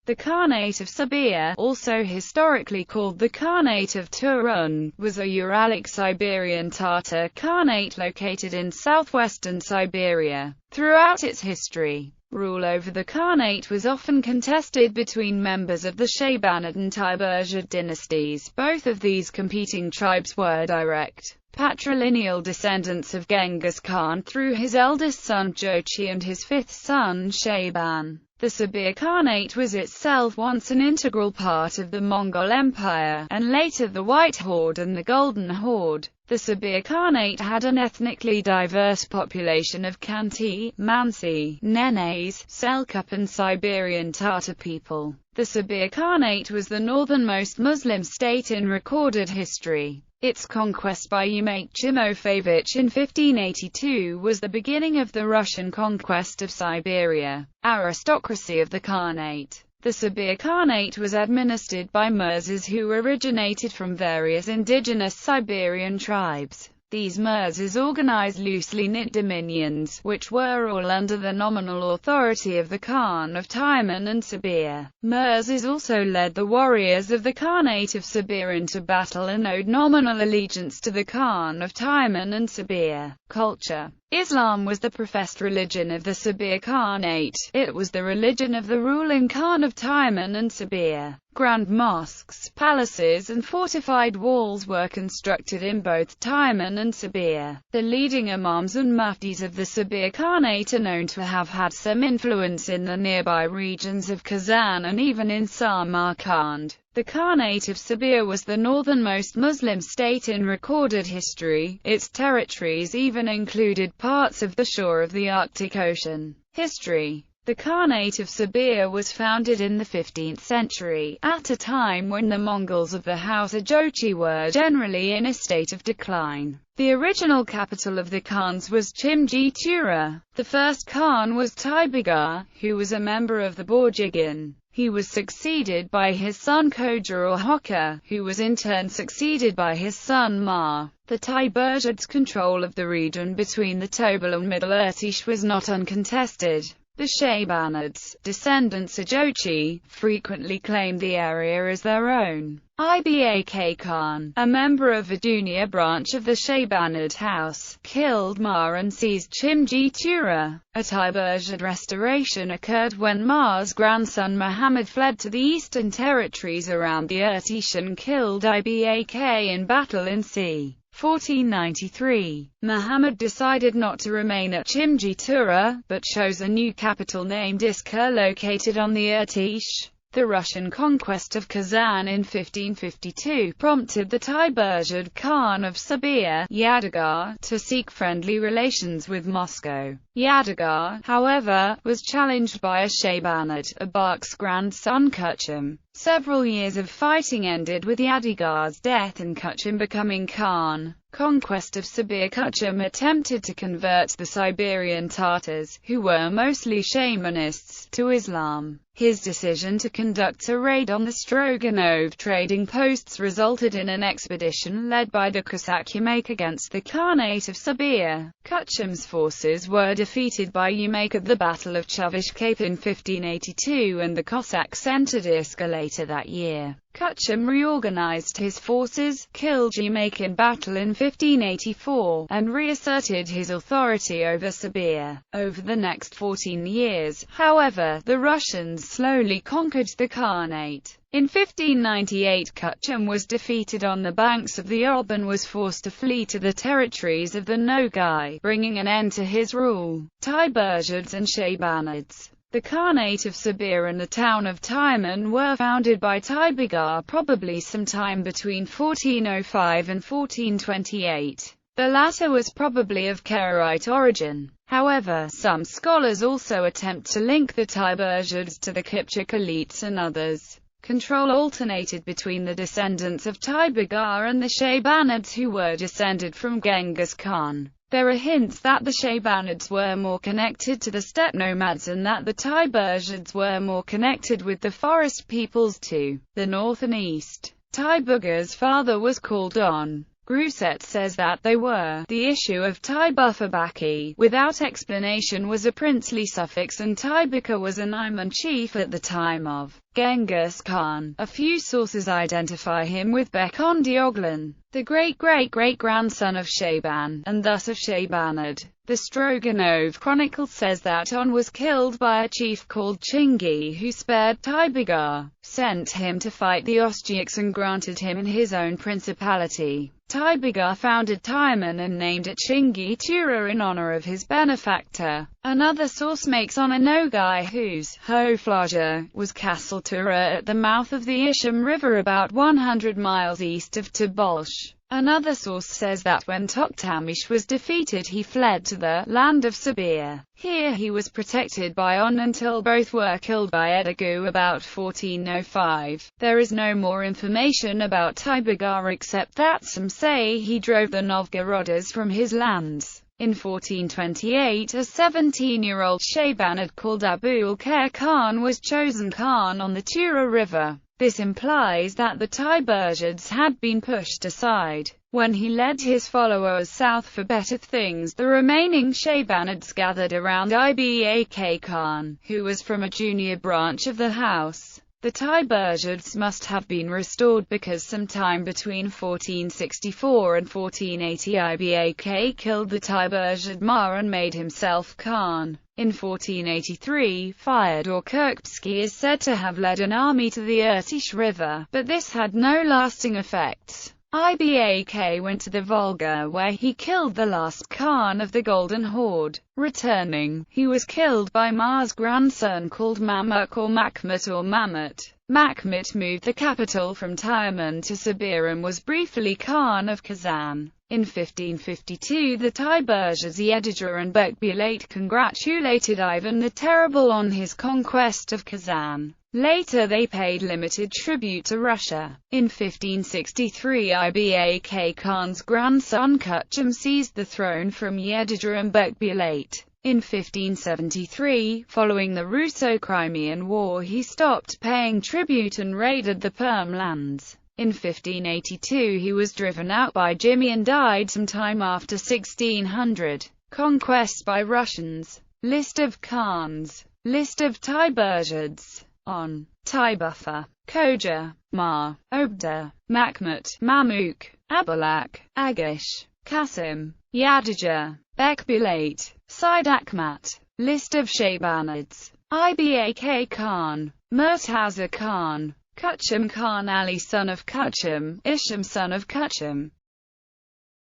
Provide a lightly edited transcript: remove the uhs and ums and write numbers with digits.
The Khanate of Sibir, also historically called the Khanate of Turun, was a Uralic Siberian Tatar Khanate located in southwestern Siberia. Throughout its history, rule over the Khanate was often contested between members of the Shaybanid and Tiburgid dynasties. Both of these competing tribes were direct, patrilineal descendants of Genghis Khan through his eldest son Jochi and his fifth son Shayban. The Sibir Khanate was itself once an integral part of the Mongol Empire, and later the White Horde and the Golden Horde. The Sibir Khanate had an ethnically diverse population of Khanty, Mansi, Nenes, Selkup and Siberian Tatar people. The Sibir Khanate was the northernmost Muslim state in recorded history. Its conquest by Umayk Timofeyevich in 1582 was the beginning of the Russian conquest of Siberia. Aristocracy of the Khanate. The Sibir Khanate was administered by Mirzas who originated from various indigenous Siberian tribes. These Mirzas organized loosely knit dominions, which were all under the nominal authority of the Khan of Timur and Sibir. Mirzas also led the warriors of the Khanate of Sibir into battle and owed nominal allegiance to the Khan of Timur and Sibir. Culture. Islam was the professed religion of the Sibir Khanate. It was the religion of the ruling Khan of Timur and Sibir. Grand mosques, palaces and fortified walls were constructed in both Timur and Sibir. The leading imams and muftis of the Sibir Khanate are known to have had some influence in the nearby regions of Kazan and even in Samarkand. The Khanate of Sibir was the northernmost Muslim state in recorded history. Its territories even included parts of the shore of the Arctic Ocean. History. The Khanate of Sibir was founded in the 15th century, at a time when the Mongols of the House of Jochi were generally in a state of decline. The original capital of the Khans was Chimji-Tura. The first Khan was Tibugar, who was a member of the Borjigin. He was succeeded by his son Koja or Hoka, who was in turn succeeded by his son Ma. The Tiburgids' control of the region between the Tobol and Middle Irtish was not uncontested. The Shaybanids, descendants of Jochi, frequently claimed the area as their own. Ibak Khan, a member of the junior branch of the Shaybanid house, killed Ma and seized Chimji-Tura. A Tiburgid restoration occurred when Ma's grandson Muhammad fled to the eastern territories around the Irtish and killed Ibak in battle in c. 1493. Muhammad decided not to remain at Chimji-Tura, but chose a new capital named Iskar located on the Irtish. The Russian conquest of Kazan in 1552 prompted the Tiburgid Khan of Sibir, Yadigar, to seek friendly relations with Moscow. Yadigar, however, was challenged by a Shaybanid, Abak's grandson Kuchum. Several years of fighting ended with Yadigar's death and Kuchum becoming Khan. Conquest of Sibir. Kuchum attempted to convert the Siberian Tatars, who were mostly shamanists, to Islam. His decision to conduct a raid on the Stroganov trading posts resulted in an expedition led by the Cossack Umayk against the Khanate of Sibir. Kuchum's forces were defeated by Umayk at the Battle of Chovish Cape in 1582 and the Cossacks entered Iskar later that year. Kuchum reorganized his forces, killed Umayk in battle in 1584, and reasserted his authority over Sibir. Over the next 14 years, however, the Russians slowly conquered the Khanate. In 1598 Kuchum was defeated on the banks of the Ob and was forced to flee to the territories of the Nogai, bringing an end to his rule. Tiburgids and Shaybanids. The Khanate of Sibir and the town of Timur were founded by Tibugar probably sometime between 1405 and 1428. The latter was probably of Karaite origin. However, some scholars also attempt to link the Tiburgids to the Kipchak elites and others. Control alternated between the descendants of Tibugar and the Shaybanids who were descended from Genghis Khan. There are hints that the Shaybanids were more connected to the steppe nomads and that the Tiburgids were more connected with the forest peoples to the north and east. Tibugar's father was called On. Gruset says that they were. The issue of Tibufabaki, without explanation, was a princely suffix and Tibuca was an Iman chief at the time of Genghis Khan. A few sources identify him with Bekhon-Dioglan, the great-great-great-grandson of Shaban, and thus of Shaybanid. The Stroganov Chronicle says that On was killed by a chief called Chingi who spared Taibagar, sent him to fight the Ostyaks and granted him in his own principality. Taibagar founded Taiman and named it Chingi Tura in honor of his benefactor. Another source makes On a Nogai whose Hoflaja was Castle Tura at the mouth of the Isham River about 100 miles east of Tobolsk. Another source says that when Toktamish was defeated he fled to the land of Sibir. Here he was protected by On until both were killed by Edigu about 1405. There is no more information about Taibagar except that some say he drove the Novgorodas from his lands. In 1428 a 17-year-old Shaybanid called Abul-Khair Khan was chosen Khan on the Tura River. This implies that the Tiburzids had been pushed aside. When he led his followers south for better things, the remaining Shaybanids gathered around Ibak Khan, who was from a junior branch of the house. The Tiburzids must have been restored because sometime between 1464 and 1480 Ibak killed the Tiburzid Ma and made himself Khan. In 1483, Fyodor Kirkbsky is said to have led an army to the Irtysh River, but this had no lasting effects. Ibak went to the Volga where he killed the last Khan of the Golden Horde. Returning, he was killed by Ma's grandson called Mamuk or Makhmut or Mamut. Makhmut moved the capital from Taiman to Sibir and was briefly Khan of Kazan. In 1552 the Tiburzids Yedidra and Bekbulat congratulated Ivan the Terrible on his conquest of Kazan. Later they paid limited tribute to Russia. In 1563 Ibak Khan's grandson Kuchum seized the throne from Yedidra and Bekbulat. In 1573, following the Russo-Crimean War, he stopped paying tribute and raided the Perm lands. In 1582 he was driven out by Jimmy and died sometime after 1600. Conquest by Russians. List of Khans. List of Tiburzids. On. Taibufa. Koja. Ma. Obda. Makhmut. Mamuk. Abalak. Agash. Qasim. Yadija. Bekbulat. Sidakmat. List of Shaybanids. Ibak Khan. Murtaza Khan. Kuchum Khan Ali son of Kuchum, Isham son of Kuchum.